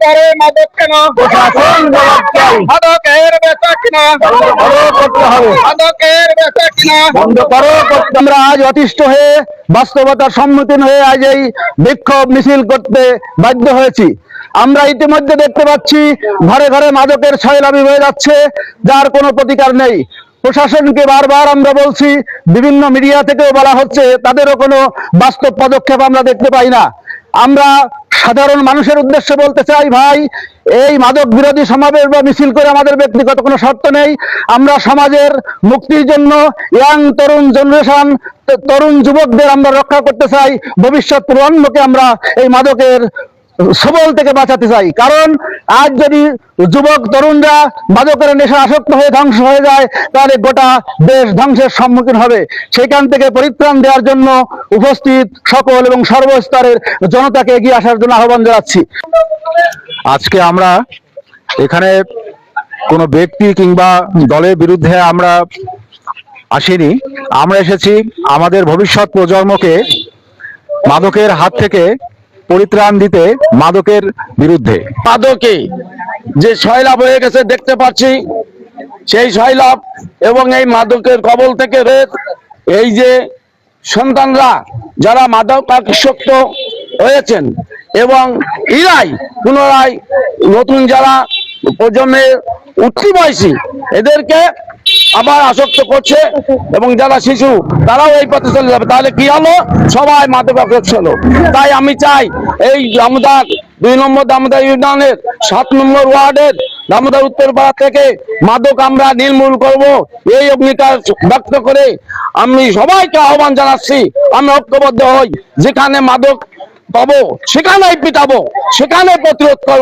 বারে মাদক কেন? প্রশাসন জবাব চাই। মাদকের বেচা কিনা বন্ধ করো, করতে হবে। মাদকের বেচা কিনা বন্ধ করো, করতে। আমরা আজ অতিষ্ঠ হয়ে বাস্তবতার সম্মুখীন হয়ে আজ এই বিক্ষোভ মিছিল করতে বাধ্য হয়েছি। আমরা ইতিমধ্যে দেখতে পাচ্ছি ঘরে ঘরে মাদকের ছয়লাভি হয়ে যাচ্ছে, যার কোনো প্রতিকার নেই। প্রশাসনকে বারবার আমরা বলছি, বিভিন্ন মিডিয়া থেকেও বলা হচ্ছে, তাদেরও কোনো বাস্তব পদক্ষেপ আমরা দেখতে পাই না। আমরা সাধারণ মানুষের উদ্দেশ্যে বলতে চাই, ভাই, এই মাদক বিরোধী সমাবেশ বা মিছিল করে আমাদের ব্যক্তিগত কোনো শর্ত নেই। আমরা সমাজের মুক্তির জন্য ইয়াং তরুণ জেনারেশন, তরুণ যুবকদের আমরা রক্ষা করতে চাই। ভবিষ্যৎ প্রজন্মকে আমরা এই মাদকের সবল থেকে বাঁচাতে চাই। কারণ আজ যদি যুবক তরুণরা মাদকের নেশা আসক্ত হয়ে ধ্বংস হয়ে যায়, তাহলে গোটা দেশ ধ্বংসের সম্মুখীন হবে। সেখান থেকে পরিত্রাণ দেওয়ার জন্য উপস্থিত সকল এবং সর্বস্তরের জনতাকে এগিয়ে আসার জন্য আহ্বান জানাচ্ছি। আজকে আমরা এখানে কোনো ব্যক্তি কিংবা দলের বিরুদ্ধে আমরা আসিনি। আমরা এসেছি আমাদের ভবিষ্যৎ প্রজন্মকে মাদকের হাত থেকে পরিত্রাণ দিতে, মাদকের বিরুদ্ধে। মাদকে যে সয়লাভ হয়ে গেছে দেখতে পাচ্ছি, সেই সয়লাভ এবং এই মাদকের কবল থেকে এই যে সন্তানরা যারা মাদক আসক্ত হয়েছেন এবং ইরাই পুনরায় নতুন যারা প্রজন্মের উঠতি বয়সী এদেরকে আবার আসক্ত করছে, এবং যারা শিশু তারাও এই পথে চলে যাবে। তাহলে কি হলো? সবাই মাদক আসক্ত হলো। তাই আমি চাই এই দামোদর 2 নম্বর দামোদর ইউনিয়নের 7 নম্বর ওয়ার্ডের দামোদর উত্তরপাড়া থেকে মাদক আমরা নির্মূল করব, এই অঙ্গীকার ব্যক্ত করে আমি সবাইকে আহ্বান জানাচ্ছি, আমরা ঐক্যবদ্ধ হই। যেখানে মাদক পাবো সেখানেই পিটাবো, সেখানে প্রতিরোধ করবো।